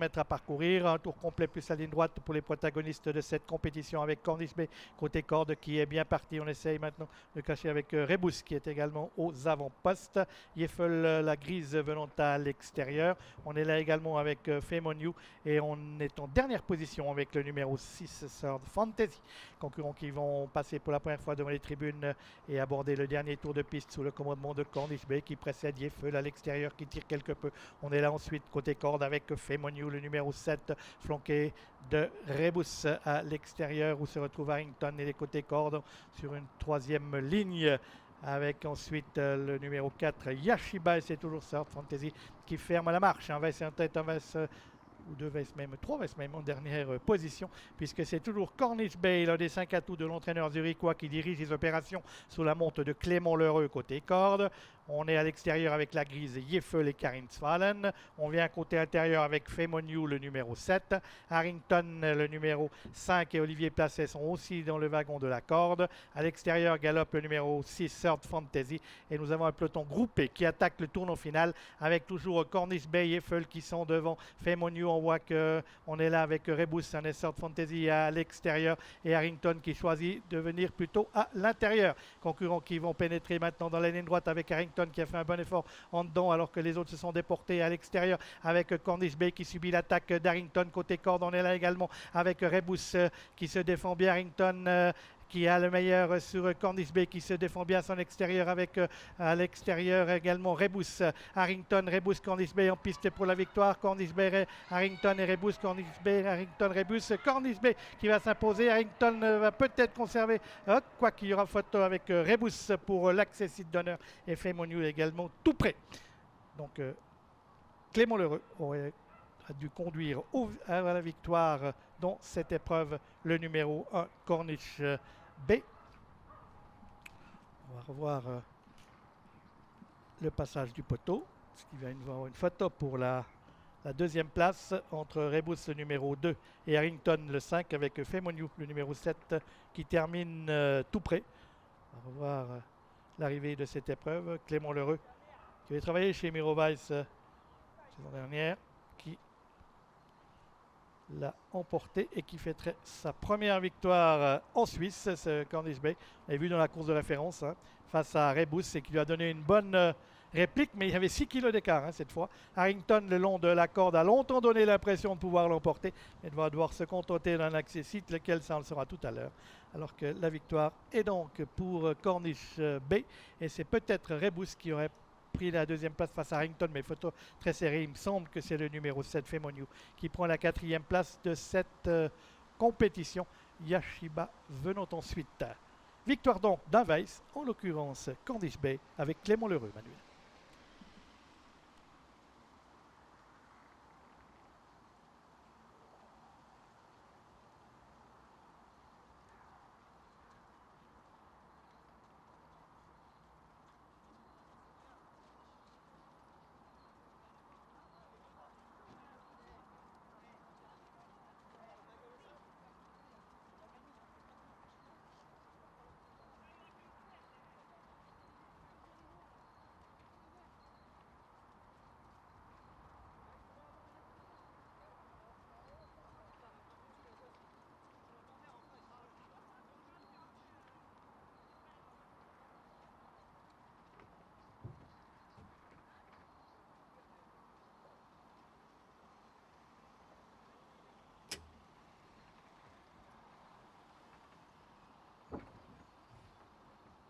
mètres à parcourir. Un tour complet plus la ligne droite pour les protagonistes de cette compétition avec Cornish Bay côté corde qui est bien parti. On essaye maintenant de cacher avec Rebus qui est également aux avant-postes. Yeffel, la grise venant à l'extérieur. On est là également avec Femoniu et on est en dernière position avec le numéro 6, Third Fantasy. Concurrents qui vont passer pour la première fois devant les tribunes et aborder le dernier tour de piste sous le commandement de Cornish Bay qui précède Yeffel à l'extérieur qui tire quelque peu. On est là ensuite côté corde avec Femoniu, le numéro 7, flanqué de Rebus à l'extérieur où se retrouve Harrington et les côtés cordes sur une troisième ligne. Avec ensuite le numéro 4, Yashiba, et c'est toujours Third Fantasy qui ferme la marche. Un Vesse en tête, un Vesse ou deux Vesses même, trois Vesses même en dernière position, puisque c'est toujours Cornish Bay, l'un des 5 atouts de l'entraîneur zurichois qui dirige les opérations sous la monte de Clément Lheureux côté corde. On est à l'extérieur avec la grise Yeffel et Karin Svalen. On vient côté intérieur avec Femoniu, le numéro 7. Harrington, le numéro 5 et Olivier Placet sont aussi dans le wagon de la corde. À l'extérieur galope le numéro 6, Third Fantasy. Et nous avons un peloton groupé qui attaque le tournant final avec toujours Cornish Bay et Yeffel qui sont devant Femoniu. On voit qu'on est là avec Rebus, un Third Fantasy à l'extérieur et Harrington qui choisit de venir plutôt à l'intérieur. Concurrents qui vont pénétrer maintenant dans la ligne droite avec Harrington qui a fait un bon effort en dedans alors que les autres se sont déportés à l'extérieur avec Cornish Bay qui subit l'attaque d'Harrington côté corde. On est là également avec Rebus qui se défend bien. Harrington qui a le meilleur sur Cornish Bay qui se défend bien à son extérieur avec à l'extérieur également Rebus, Harrington, Rebus, Cornish Bay en piste pour la victoire. Cornish Bay, Harrington et Rebus, Cornish Bay, Harrington, Rebus, Cornish Bay qui va s'imposer. Harrington va peut-être conserver, quoi qu'il y aura photo avec Rebus pour l'accessite d'honneur et Femoniu également tout près. Donc Clément Lheureux a dû conduire à la victoire dans cette épreuve le numéro 1 Cornish Bay. On va revoir le passage du poteau, ce qui vient de voir une photo pour la deuxième place entre Rebus le numéro 2 et Harrington le 5 avec Femoniu le numéro 7 qui termine tout près. On va revoir l'arrivée de cette épreuve. Clément Lheureux qui avait travaillé chez Miro Weiss saison dernière, qui l'a emporté et qui fêterait sa première victoire en Suisse, ce Cornish Bay. On avait vu dans la course de référence face à Rebus et qui lui a donné une bonne réplique, mais il y avait 6 kilos d'écart cette fois. Harrington, le long de la corde, a longtemps donné l'impression de pouvoir l'emporter, mais va devoir se contenter d'un accessite, lequel ça le sera tout à l'heure. Alors que la victoire est donc pour Cornish Bay et c'est peut-être Rebus qui aurait pris la deuxième place face à Harrington, mais photo très serrée. Il me semble que c'est le numéro 7, Femoniu, qui prend la 4e place de cette compétition. Yashiba venant ensuite. Victoire donc d'un Weiss, en l'occurrence Cornish Bay, avec Clément Lheureux, Manuel.